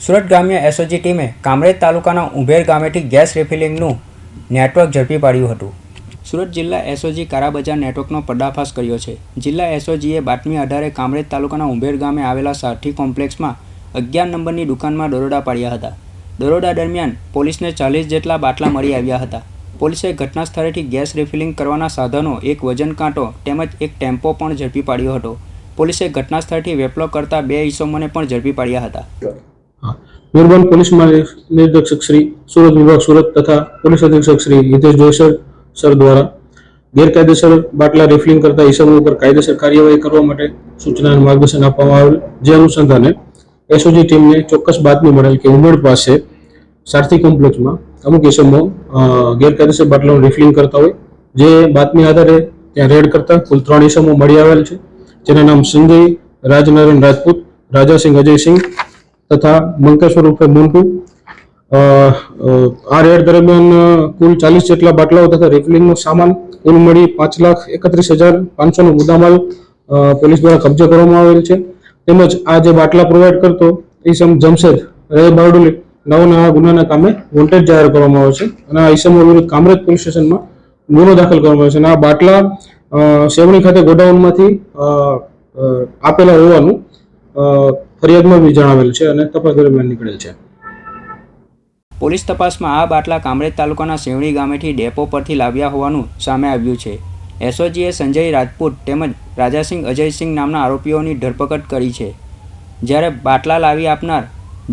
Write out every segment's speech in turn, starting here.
સુરત ગ્રામ્ય એસઓજી ટીમે કામરેજ તાલુકાના ઉંભેર ગામેથી ગેસ રિફિલિંગનું નેટવર્ક ઝડપી પાડ્યું હતું. સુરત જિલ્લા એસઓજી કારાબજાર નેટવર્કનો પર્દાફાશ કર્યો છે. જિલ્લા એસઓજીએ બાતમી આધારે કામરેજ તાલુકાના ઉંભેર ગામે આવેલા સારથી કોમ્પ્લેક્સમાં 11 નંબરની દુકાનમાં દરોડા પાડ્યા હતા. દરોડા દરમિયાન પોલીસને 40 જેટલા બાટલા મળી આવ્યા હતા. પોલીસે ઘટના સ્થળેથી ગેસ રિફિલિંગ કરવાના સાધનો, એક વજન કાંટો તેમજ એક ટેમ્પો પણ ઝડપી પાડ્યો હતો. પોલીસે ઘટના સ્થળથી વેપલો કરતા 2 ઇસમોને પણ ઝડપી પાડ્યા હતા. મહેરબાન પોલીસ મહાનિરીક્ષક શ્રી સુરત વિભાગ સુરત તથા પોલીસ અધિક્ષક શ્રી હિતેશ જોશી સર દ્વારા ગેરકાયદેસર બાટલા રિફિલિંગ કરતા ઇસમો ઉપર કાયદેસર કાર્યવાહી કરવા માટે સૂચના અને માર્ગદર્શન આપવામાં આવેલ. જે અનુસંધાને એસઓજી ટીમને ચોક્કસ બાતમી મળેલ કે ઉંબેડ પાસે સારથી કોમ્પ્લેક્સમાં અમુક ઇસમો ગેરકાયદેસર બાટલાનું રિફિલિંગ કરતા હોય. જે બાતમી આધારે ત્યાં રેડ કરતા કુલ 3 ઇસમો મળી આવેલ છે, જેના નામ સંજય રાજનારાયણ રાજપૂત, રાજાસિંહ અજયસિંહ તથા મંકેશ્વર ઉર્ફે મોન્ટુ. આ રેડ દરમિયાન કુલ 40 જેટલા બાટલાઓ તથા રિફિલિંગનો સામાન કુલ મળી 5,31,500 નો મુદ્દામાલ પોલીસ દ્વારા કબજે કરવામાં આવેલ છે. તેમજ આ જે બાટલા પ્રોવાઈડ કરતો ઈસમ જમશેદ રહે બારડોલી નવા ગુનાના કામે વોન્ટેડ જાહેર કરવામાં આવે છે અને આ ઈસમો વિરુદ્ધ કામરેજ પોલીસ સ્ટેશનમાં ગુનો દાખલ કરવામાં આવે છે. અને આ બાટલા સેવણી ખાતે ગોડાઉનમાંથી આપેલા હોવાનું ફરિયાદમાં બી જણાવેલ છે અને તપાસ દરમિયાન નીકળેલ છે. પોલીસ તપાસમાં આ બાટલા કામરેજ તાલુકાના સેવણી ગામેથી ડેપો પરથી લાવ્યા હોવાનું સામે આવ્યું છે. એસઓજીએ સંજય રાજપૂત તેમજ રાજાસિંહ અજયસિંહ નામના આરોપીઓની ધરપકડ કરી છે, જ્યારે બાટલા લાવી આપનાર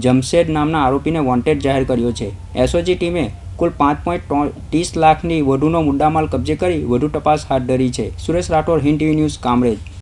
જમશેદ નામના આરોપીને વોન્ટેડ જાહેર કર્યો છે. એસઓજી ટીમે કુલ 5.30 લાખની વધુનો મુદ્દામાલ કબજે કરી વધુ તપાસ હાથ ધરી છે. Suresh Rathod, Hind TV news, Kamrej.